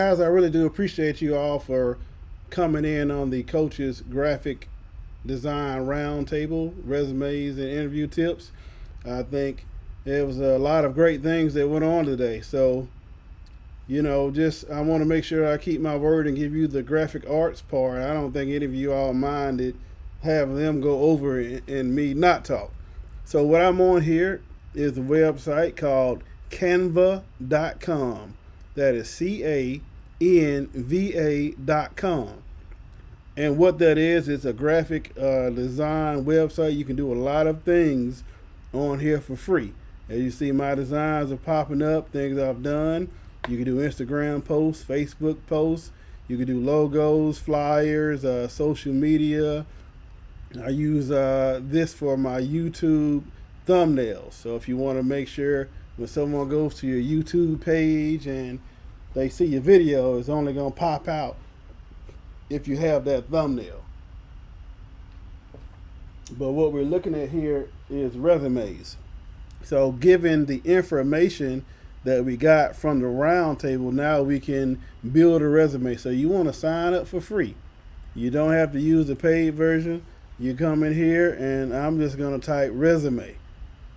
Guys, I really do appreciate you all for coming in on the coaches graphic design roundtable, resumes and interview tips. I think there was a lot of great things that went on today. So, just I want to make sure I keep my word and give you the graphic arts part. I don't think any of you all minded having them go over and me not talk. So what I'm on here is a website called Canva.com. That is Canva.com. And what that is, it's a graphic design website. You can do a lot of things on here for free. As you see, my designs are popping up, things I've done. You can do Instagram posts, Facebook posts. You can do logos, flyers, social media. I use this for my YouTube thumbnails. So if you want to make sure when someone goes to your YouTube page and they see your video, it's only going to pop out if you have that thumbnail. But what we're looking at here is resumes. So given the information that we got from the roundtable, now we can build a resume. So you want to sign up for free. You don't have to use the paid version. You come in here and I'm just going to type resume.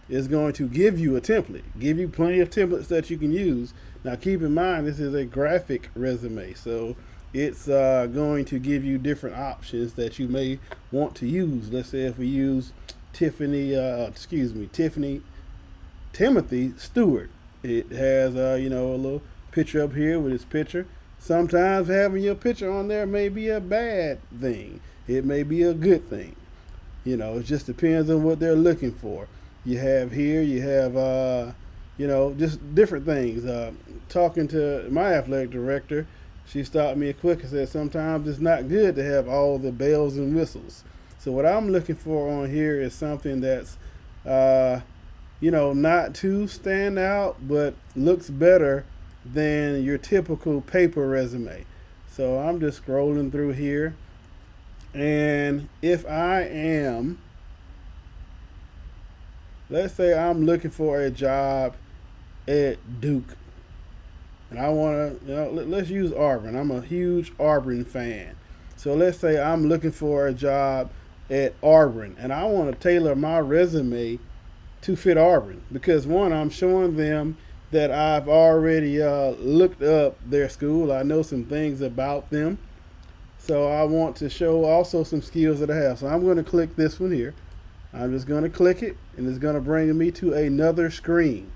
It's going to give you a template, give you plenty of templates that you can use. Now keep in mind, this is a graphic resume. So it's going to give you different options that you may want to use. Let's say if we use Tiffany Timothy Stewart. It has a little picture up here with his picture. Sometimes having your picture on there may be a bad thing. It may be a good thing. It just depends on what they're looking for. You have just different things. Talking to my athletic director, she stopped me quick and said sometimes it's not good to have all the bells and whistles. So what I'm looking for on here is something that's not too stand out, but looks better than your typical paper resume. So I'm just scrolling through here. And if let's say I'm looking for a job at Duke, and I want to, let's use Auburn. I'm a huge Auburn fan. So let's say I'm looking for a job at Auburn, and I want to tailor my resume to fit Auburn because one, I'm showing them that I've already looked up their school. I know some things about them. So I want to show also some skills that I have. So I'm going to click this one here. I'm just going to click it and it's going to bring me to another screen.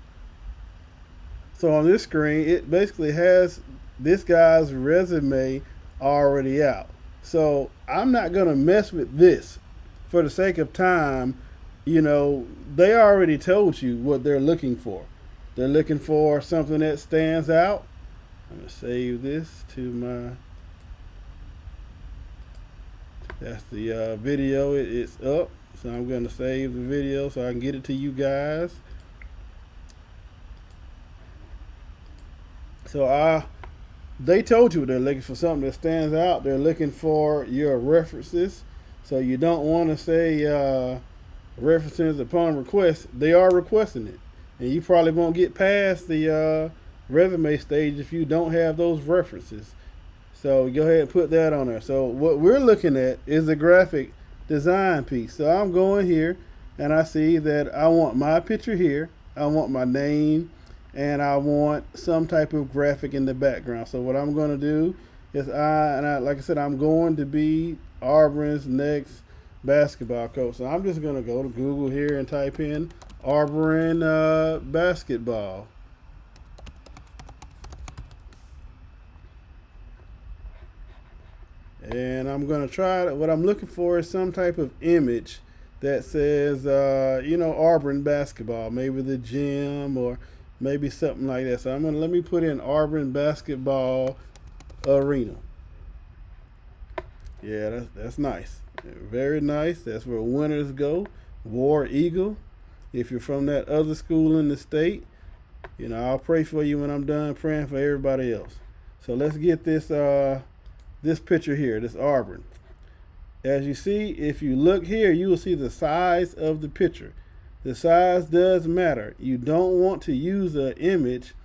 So on this screen, it basically has this guy's resume already out. So I'm not going to mess with this for the sake of time. They already told you what they're looking for. They're looking for something that stands out. I'm going to save this to my... That's the video. It's up. So I'm going to save the video so I can get it to you guys. So they told you they're looking for something that stands out. They're looking for your references. So you don't want to say references upon request. They are requesting it. And you probably won't get past the resume stage if you don't have those references. So go ahead and put that on there. So what we're looking at is a graphic design piece. So I'm going here and I see that I want my picture here. I want my name and I want some type of graphic in the background. So what I'm going to do is like I said, I'm going to be Auburn's next basketball coach. So I'm just going to go to Google here and type in Auburn basketball. And I'm going to try, what I'm looking for is some type of image that says, Auburn basketball, maybe the gym or maybe something like that. So let me put in Auburn basketball arena. Yeah, that's nice. Very nice. That's where winners go. War Eagle. If you're from that other school in the state, I'll pray for you when I'm done praying for everybody else. So let's get this picture here, this Auburn. As you see, if you look here, you will see the size of the picture. The size does matter. You don't want to use an image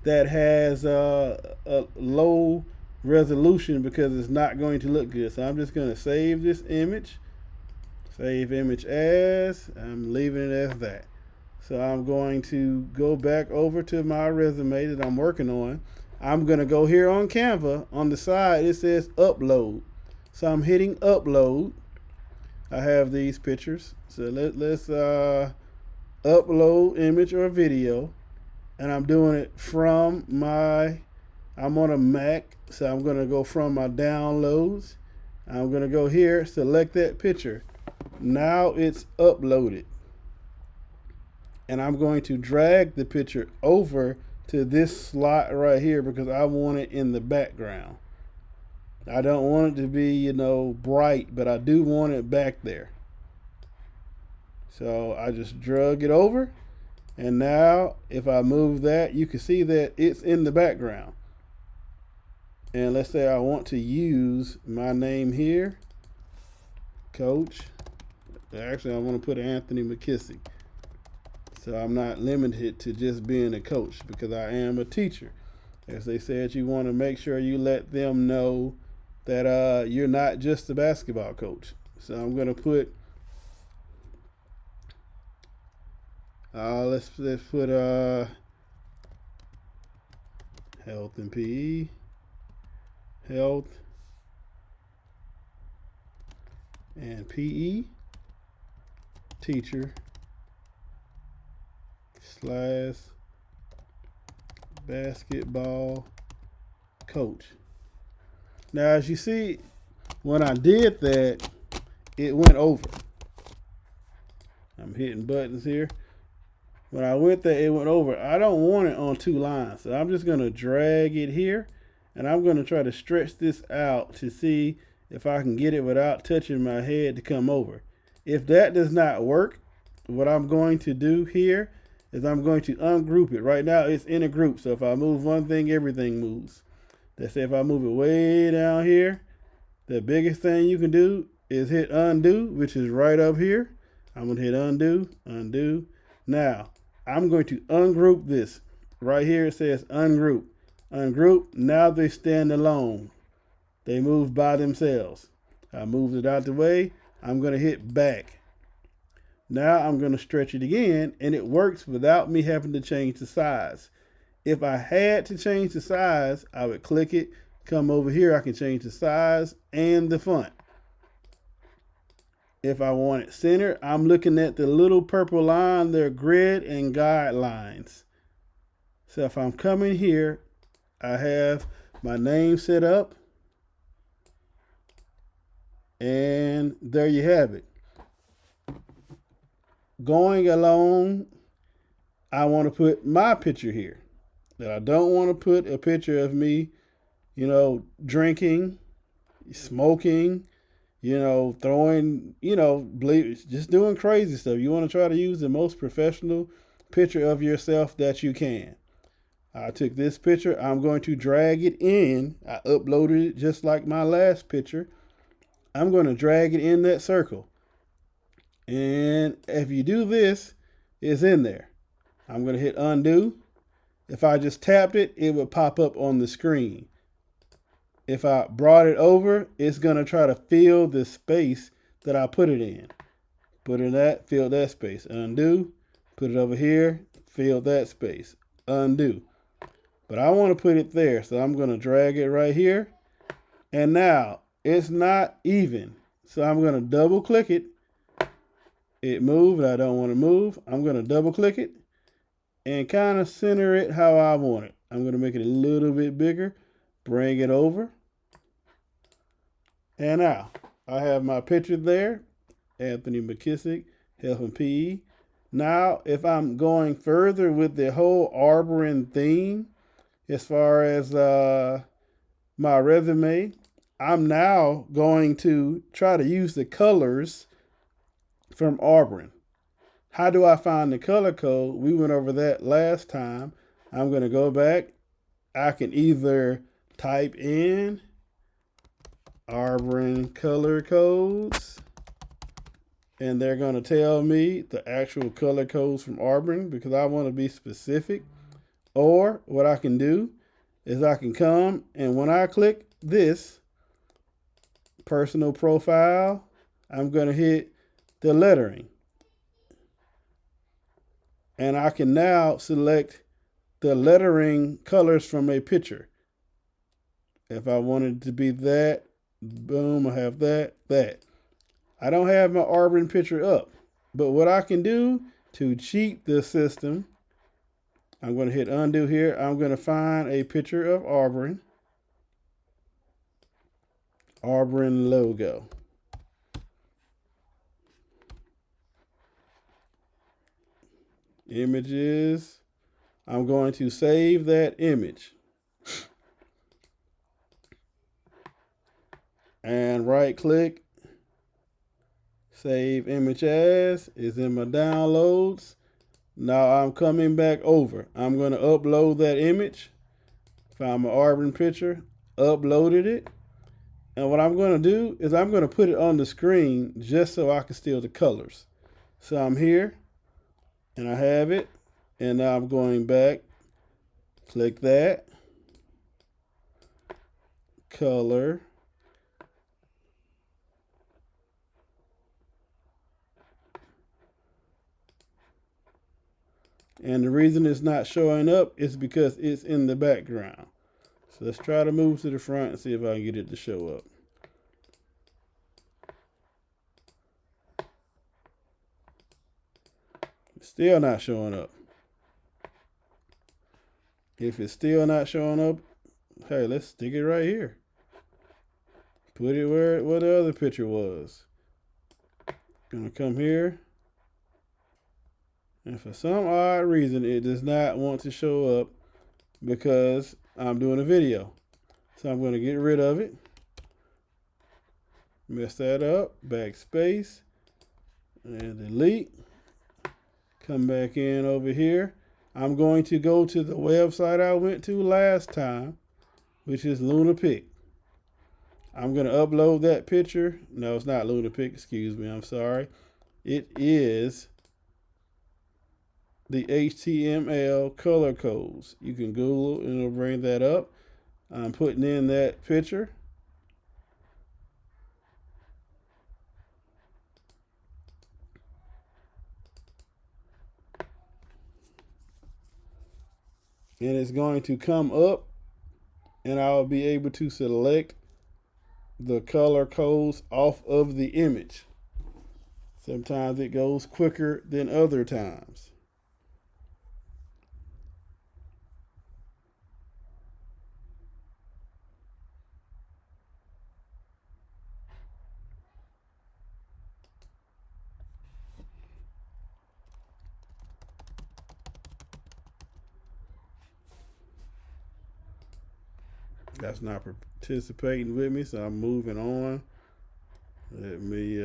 that has a low resolution because it's not going to look good. So I'm just going to save this image. Save image as. I'm leaving it as that. So I'm going to go back over to my resume that I'm working on. I'm going to go here on Canva. On the side, it says upload. So I'm hitting upload. I have these pictures. So let's upload image or video. And I'm doing it from I'm on a Mac. So I'm going to go from my downloads. I'm going to go here, select that picture. Now it's uploaded. And I'm going to drag the picture over to this slot right here because I want it in the background. I don't want it to be, bright, but I do want it back there. So I just drug it over. And now if I move that, you can see that it's in the background. And let's say I want to use my name here, Coach. Actually, I want to put Anthony McKissick. So I'm not limited to just being a coach because I am a teacher. As they said, you want to make sure you let them know that you're not just a basketball coach. So I'm going to put, let's put health and PE, health and PE teacher / basketball coach. Now, as you see, when I did that, it went over. I'm hitting buttons here. When I went there, it went over. I don't want it on 2 lines, so I'm just going to drag it here, and I'm going to try to stretch this out to see if I can get it without touching my head to come over. If that does not work, what I'm going to do here is I'm going to ungroup it. Right now it's in a group, so if I move one thing, everything moves. Let's say if I move it way down here, the biggest thing you can do is hit undo, which is right up here. I'm going to hit undo, undo. Now, I'm going to ungroup this. Right here it says ungroup. Ungroup, now they stand alone. They move by themselves. I moved it out the way. I'm going to hit back. Now I'm going to stretch it again, and it works without me having to change the size. If I had to change the size, I would click it, come over here, I can change the size and the font. If I want it centered, I'm looking at the little purple line, they're grid and guidelines. So if I'm coming here, I have my name set up, and there you have it. Going along, I want to put my picture here. That I don't want to put a picture of me, drinking, smoking, throwing, just doing crazy stuff. You want to try to use the most professional picture of yourself that you can. I took this picture. I'm going to drag it in. I uploaded it just like my last picture. I'm going to drag it in that circle. And if you do this, it's in there. I'm going to hit undo. If I just tapped it, it would pop up on the screen. If I brought it over, it's going to try to fill the space that I put it in. Put in that, fill that space. Undo. Put it over here, fill that space. Undo. But I want to put it there, so I'm going to drag it right here. And now, it's not even. So I'm going to double click it. It moved. I don't want to move. I'm going to double click it and kind of center it how I want it. I'm going to make it a little bit bigger, bring it over. And now I have my picture there, Anthony McKissick, Health and PE. Now, if I'm going further with the whole Arbor theme, as far as my resume, I'm now going to try to use the colors from Auburn. How do I find the color code? We went over that last time. I'm going to go back. I can either type in Auburn color codes, and they're going to tell me the actual color codes from Auburn because I want to be specific. Or what I can do is I can come, and when I click this personal profile, I'm going to hit the lettering. And I can now select the lettering colors from a picture. If I wanted it to be that, boom, I have that. I don't have my Auburn picture up. But what I can do to cheat the system, I'm going to hit undo here. I'm going to find a picture of Auburn logo. Images. I'm going to save that image. And right click. Save image as is in my downloads. Now I'm coming back over. I'm going to upload that image. Found my Auburn picture, uploaded it. And what I'm going to do is I'm going to put it on the screen just so I can steal the colors. So I'm here and I have it. And now I'm going back. Click that. Color. And the reason it's not showing up is because it's in the background. So let's try to move to the front and see if I can get it to show up. It's still not showing up. If it's still not showing up, hey, let's stick it right here. Put it where the other picture was. Gonna come here. And for some odd reason, it does not want to show up because I'm doing a video. So I'm going to get rid of it. Mess that up. Backspace. And delete. Come back in over here. I'm going to go to the website I went to last time, which is LunaPic. I'm going to upload that picture. No, it's not LunaPic. Excuse me. I'm sorry. It is the HTML color codes. You can Google and it'll bring that up. I'm putting in that picture. And it's going to come up and I'll be able to select the color codes off of the image. Sometimes it goes quicker than other times. That's not participating with me, so I'm moving on. Let me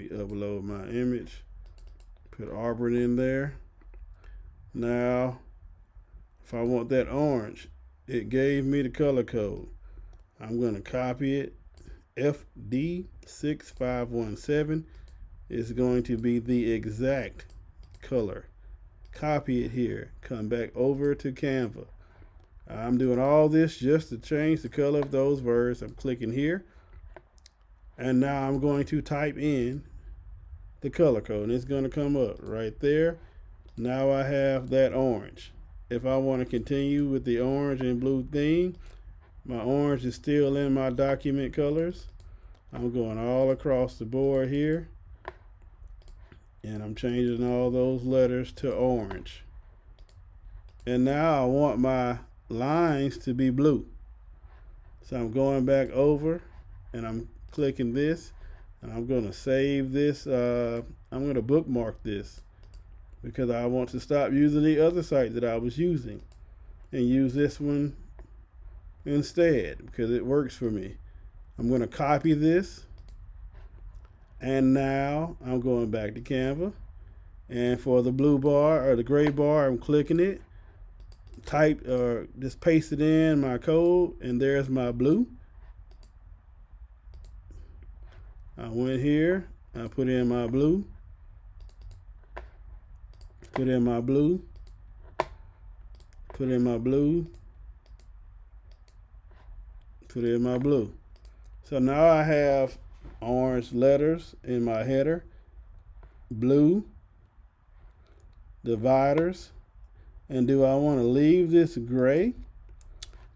upload my image. Put Auburn in there. Now, if I want that orange, it gave me the color code. I'm going to copy it. FD6517 is going to be the exact color. Copy it here. Come back over to Canva. I'm doing all this just to change the color of those words. I'm clicking here. And now I'm going to type in the color code. And it's going to come up right there. Now I have that orange. If I want to continue with the orange and blue theme, my orange is still in my document colors. I'm going all across the board here. And I'm changing all those letters to orange. And now I want my lines to be blue. So I'm going back over and I'm clicking this. And I'm going to save this. I'm going to bookmark this because I want to stop using the other site that I was using and use this one instead because it works for me. I'm going to copy this. And now I'm going back to Canva. And for the blue bar or the gray bar, I'm clicking it. Type or just paste it in my code. And there's my blue. I went here, I put in my blue, put in my blue, put in my blue, put in my blue. So now I have orange letters in my header, blue, dividers, and do I want to leave this gray?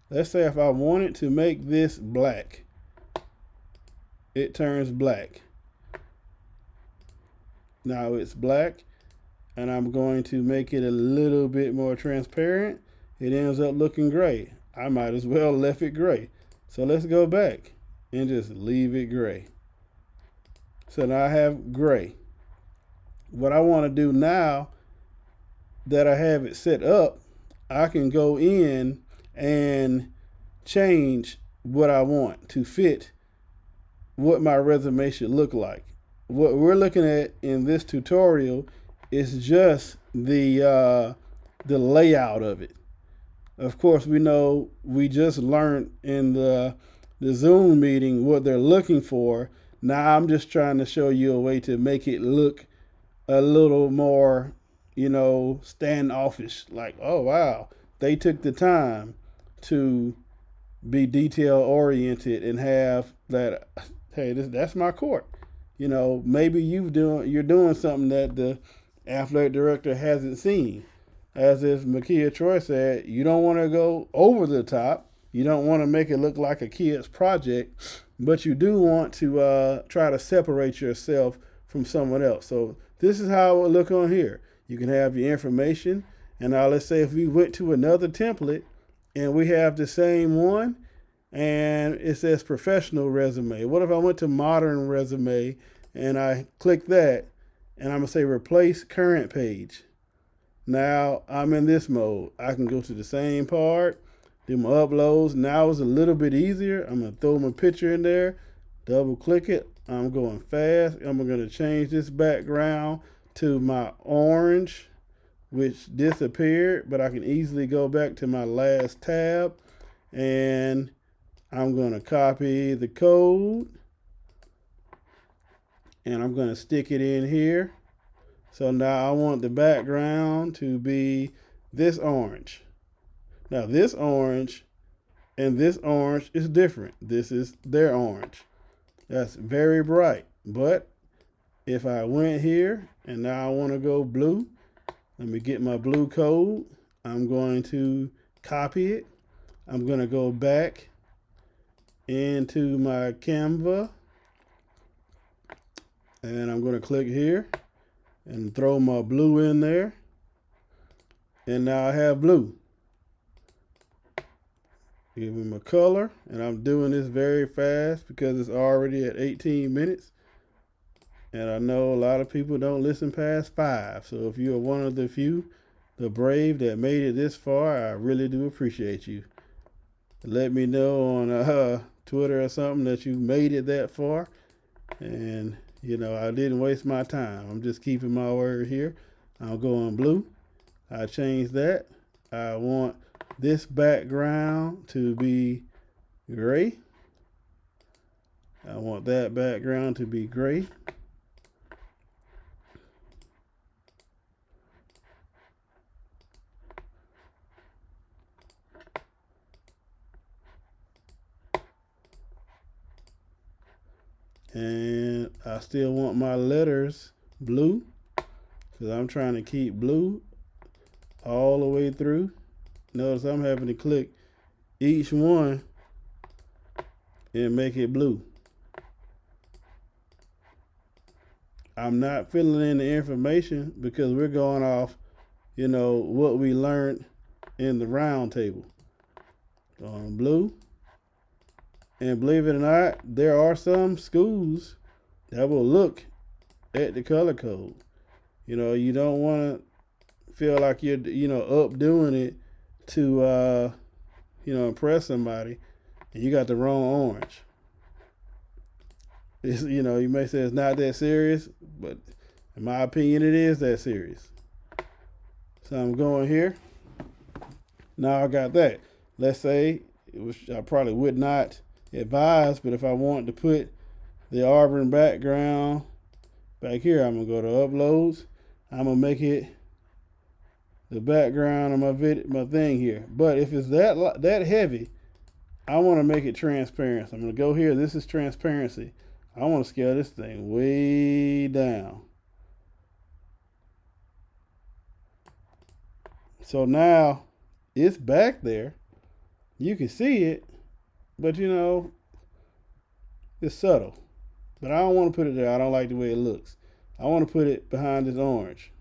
Let's say if I wanted to make this black, it turns black. Now it's black, and I'm going to make it a little bit more transparent. It ends up looking gray. I might as well left it gray. So let's go back and just leave it gray. So now I have gray. What I want to do now that I have it set up, I can go in and change what I want to fit what my resume should look like. What we're looking at in this tutorial is just the layout of it. Of course, we know we just learned in the Zoom meeting what they're looking for. Now I'm just trying to show you a way to make it look a little more, standoffish. Like, oh wow, they took the time to be detail oriented and have that. Hey, that's my court. Maybe you're doing something that the athletic director hasn't seen. As if Makia Troy said, you don't want to go over the top. You don't want to make it look like a kid's project, but you do want to try to separate yourself from someone else. So this is how it will look on here. You can have your information, and now let's say if we went to another template and we have the same one, and it says professional resume. What if I went to modern resume and I click that, and I'm going to say replace current page? Now I'm in this mode. I can go to the same part, do my uploads. Now it's a little bit easier. I'm going to throw my picture in there, double click it. I'm going fast. I'm going to change this background to my orange, which disappeared, but I can easily go back to my last tab, and I'm going to copy the code, and I'm going to stick it in here. So now I want the background to be this orange. Now this orange and this orange is different. This is their orange. That's very bright. But if I went here and now I want to go blue, let me get my blue code. I'm going to copy it. I'm going to go back into my Canva, and I'm going to click here and throw my blue in there, and now I have blue. Give them a color, and I'm doing this very fast because it's already at 18 minutes, and I know a lot of people don't listen past 5. So if you're one of the few, the brave that made it this far, I really do appreciate you. Let me know on Twitter or something that you made it that far, and I didn't waste my time. I'm just keeping my word here. I'll go on blue. I change that. I want this background to be gray. I want that background to be gray. And I still want my letters blue, because I'm trying to keep blue all the way through. Notice I'm having to click each one and make it blue. I'm not filling in the information because we're going off, what we learned in the round table. Going blue. And believe it or not, there are some schools that will look at the color code. You don't want to feel like you're, updoing it to, impress somebody, and you got the wrong orange. It's, you may say it's not that serious, but in my opinion, it is that serious. So I'm going here. Now I got that. Let's say, I probably would not advise, but if I wanted to put the Auburn background. Back here, I'm gonna go to uploads. I'm gonna make it the background of my thing here. But if it's that heavy, I want to make it transparent. So I'm gonna go here. This is transparency. I want to scale this thing way down. So now it's back there. You can see it, but it's subtle. But I don't want to put it there. I don't like the way it looks. I want to put it behind this orange.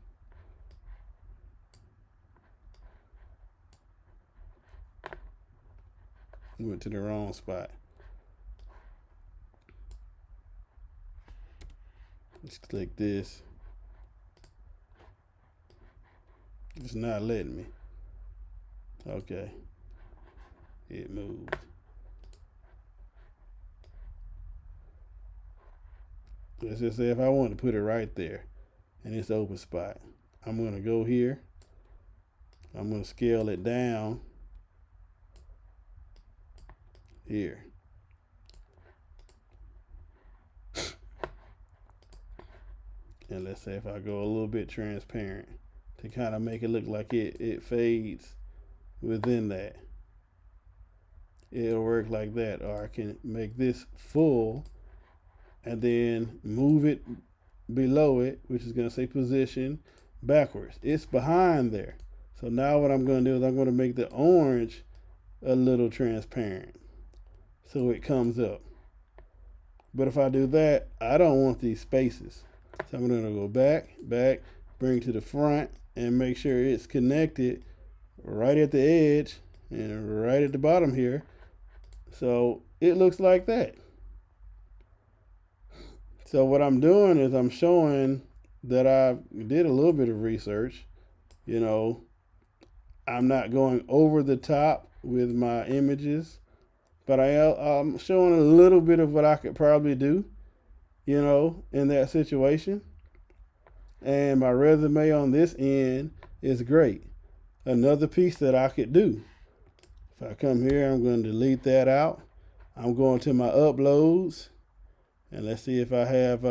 Went to the wrong spot. Let's click this. It's not letting me. Okay. It moved. Let's just say if I want to put it right there in this open spot, I'm going to go here. I'm going to scale it down here. And let's say if I go a little bit transparent to kind of make it look like it fades within that. It'll work like that. Or I can make this full and then move it below it, which is going to say position backwards. It's behind there. So now what I'm going to do is I'm going to make the orange a little transparent so it comes up. But if I do that, I don't want these spaces. So I'm going to go back, bring to the front, and make sure it's connected right at the edge and right at the bottom here. So it looks like that. So what I'm doing is I'm showing that I did a little bit of research. I'm not going over the top with my images, but I'm showing a little bit of what I could probably do, in that situation. And my resume on this end is great. Another piece that I could do. If I come here, I'm going to delete that out. I'm going to my uploads. And let's see if I have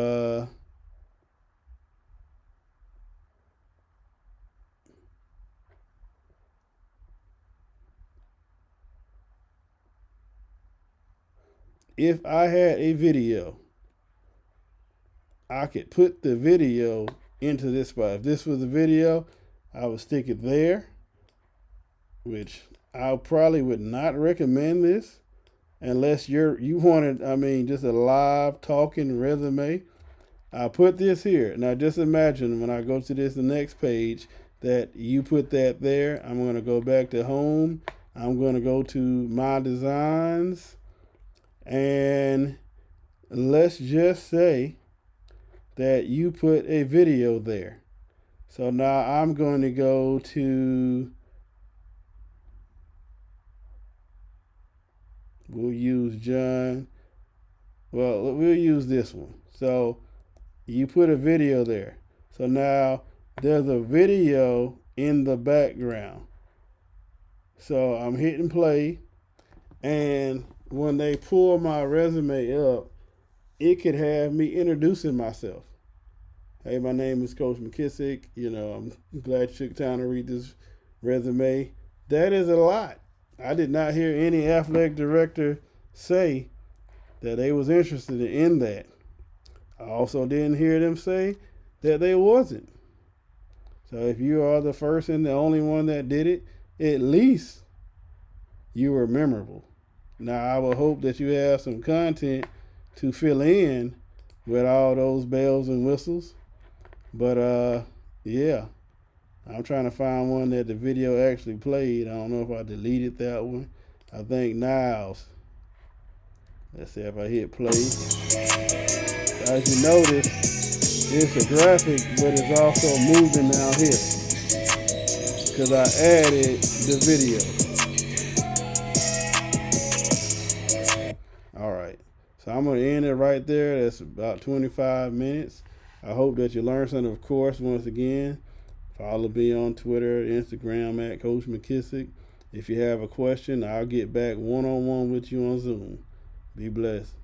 if I had a video, I could put the video into this spot. If this was a video, I would stick it there, which I probably would not recommend this unless you wanted, just a live talking resume. I put this here. Now just imagine when I go to the next page that you put that there. I'm going to go back to home. I'm going to go to my designs. And let's just say that you put a video there. So now I'm going to go to, we'll use John. Well, we'll use this one. So you put a video there. So now there's a video in the background. So I'm hitting play. And when they pull my resume up, it could have me introducing myself. Hey, my name is Coach McKissick. I'm glad you took time to read this resume. That is a lot. I did not hear any athletic director say that they was interested in that. I also didn't hear them say that they wasn't. So if you are the first and the only one that did it, at least you were memorable. Now, I will hope that you have some content to fill in with all those bells and whistles. But, yeah, I'm trying to find one that the video actually played. I don't know if I deleted that one. I think Niles. Let's see if I hit play. As you notice, it's a graphic, but it's also moving down here because I added the video. All right, so I'm going to end it right there. That's about 25 minutes. I hope that you learned something. Of course, once again, follow me on Twitter, Instagram at Coach McKissick. If you have a question, I'll get back one-on-one with you on Zoom. Be blessed.